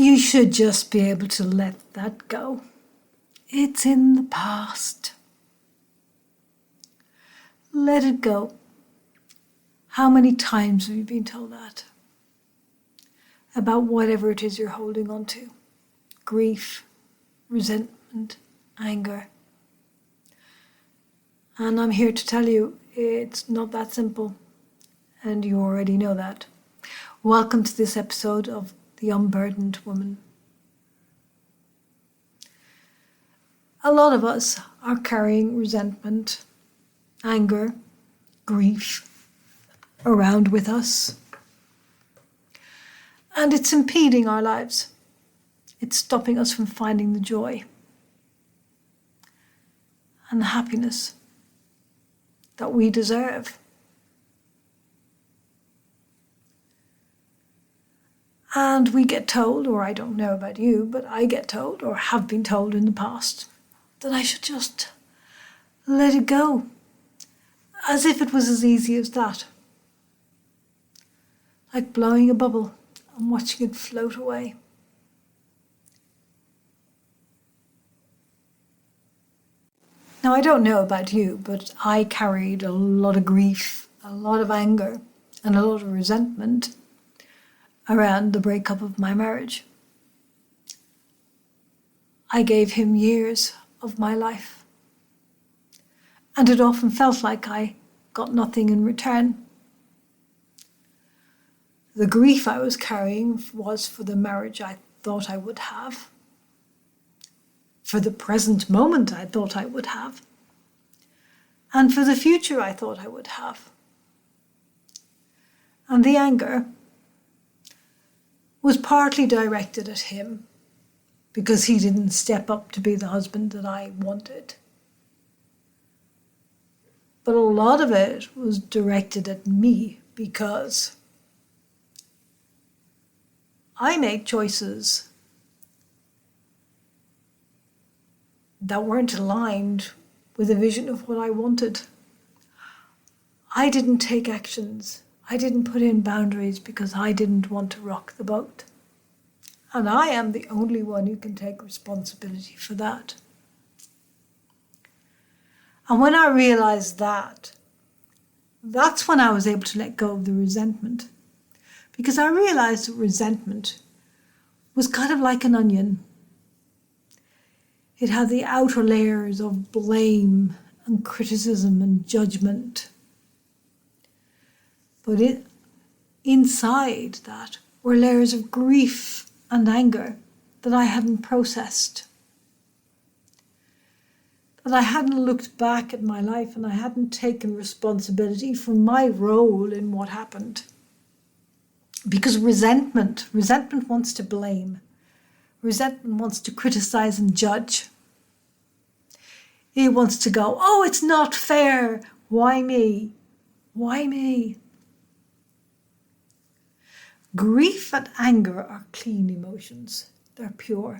You should just be able to let that go. It's in the past. Let it go. How many times have you been told that? About whatever it is you're holding on to. Grief, resentment, anger. And I'm here to tell you it's not that simple. And you already know that. Welcome to this episode of The Unburdened Woman. A lot of us are carrying resentment, anger, grief around with us. And it's impeding our lives. It's stopping us from finding the joy and the happiness that we deserve. And we get told, or I don't know about you, but I get told, or have been told in the past, that I should just let it go, as if it was as easy as that. Like blowing a bubble and watching it float away. Now, I don't know about you, but I carried a lot of grief, a lot of anger, and a lot of resentment around the breakup of my marriage. I gave him years of my life, and it often felt like I got nothing in return. The grief I was carrying was for the marriage I thought I would have, for the present moment I thought I would have, and for the future I thought I would have. And the anger was partly directed at him because he didn't step up to be the husband that I wanted. But a lot of it was directed at me because I made choices that weren't aligned with the vision of what I wanted. I didn't take actions. I didn't put in boundaries because I didn't want to rock the boat. And I am the only one who can take responsibility for that. And when I realized that, that's when I was able to let go of the resentment. Because I realized that resentment was kind of like an onion. It had the outer layers of blame and criticism and judgment. But inside that were layers of grief and anger that I hadn't processed. That I hadn't looked back at my life and I hadn't taken responsibility for my role in what happened. Because resentment wants to blame. Resentment wants to criticize and judge. It wants to go, oh, it's not fair. Why me? Why me? Grief and anger are clean emotions. They're pure.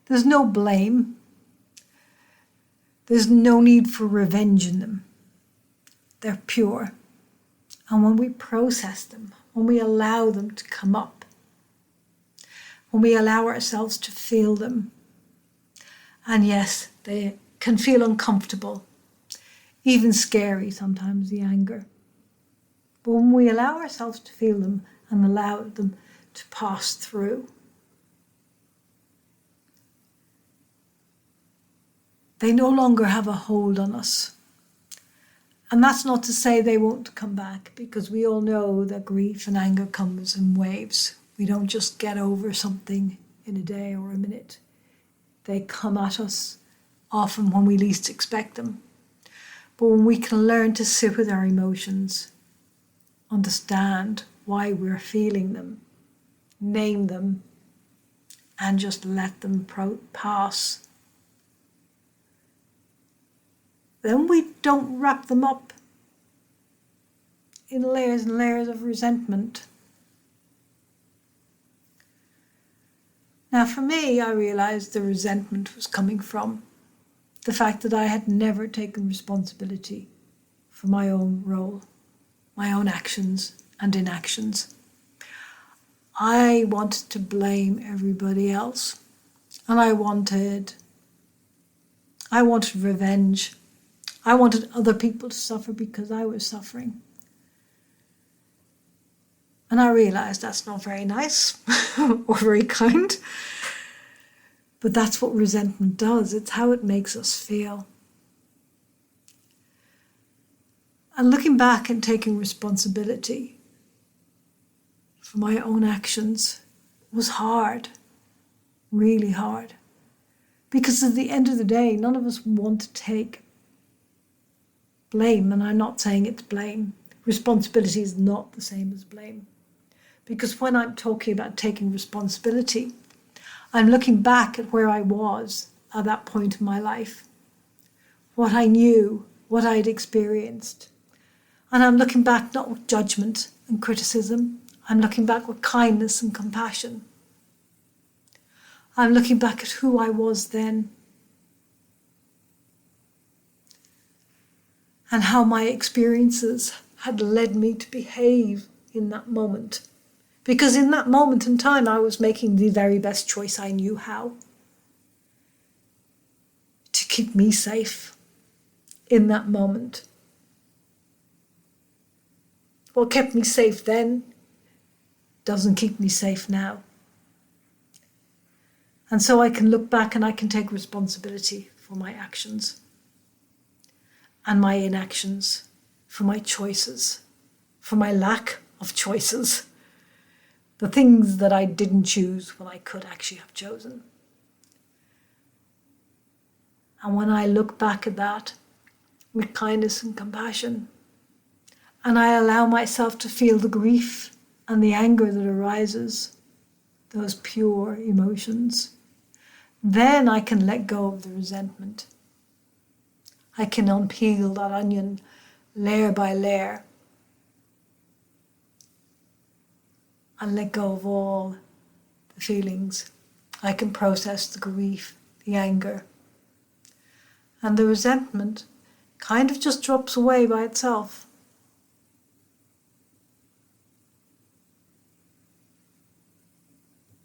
There's no blame. There's no need for revenge in them. They're pure. And when we process them, when we allow them to come up, when we allow ourselves to feel them, and yes, they can feel uncomfortable, even scary sometimes, the anger. But when we allow ourselves to feel them and allow them to pass through, they no longer have a hold on us. And that's not to say they won't come back, because we all know that grief and anger comes in waves. We don't just get over something in a day or a minute. They come at us often when we least expect them. But when we can learn to sit with our emotions, understand why we're feeling them, name them, and just let them pass, then we don't wrap them up in layers and layers of resentment. Now, for me, I realized the resentment was coming from the fact that I had never taken responsibility for my own role, my own actions and inactions. I wanted to blame everybody else. And I wanted revenge. I wanted other people to suffer because I was suffering. And I realized that's not very nice or very kind. But that's what resentment does. It's how it makes us feel. And looking back and taking responsibility for my own actions was hard, really hard. Because at the end of the day, none of us want to take blame, and I'm not saying it's blame. Responsibility is not the same as blame. Because when I'm talking about taking responsibility, I'm looking back at where I was at that point in my life, what I knew, what I'd experienced. And I'm looking back not with judgment and criticism, I'm looking back with kindness and compassion. I'm looking back at who I was then and how my experiences had led me to behave in that moment. Because in that moment in time, I was making the very best choice I knew how to keep me safe in that moment. What kept me safe then doesn't keep me safe now. And so I can look back and I can take responsibility for my actions and my inactions, for my choices, for my lack of choices, the things that I didn't choose when I could actually have chosen. And when I look back at that with kindness and compassion, and I allow myself to feel the grief and the anger that arises, those pure emotions, then I can let go of the resentment. I can unpeel that onion layer by layer and let go of all the feelings. I can process the grief, the anger, and the resentment kind of just drops away by itself.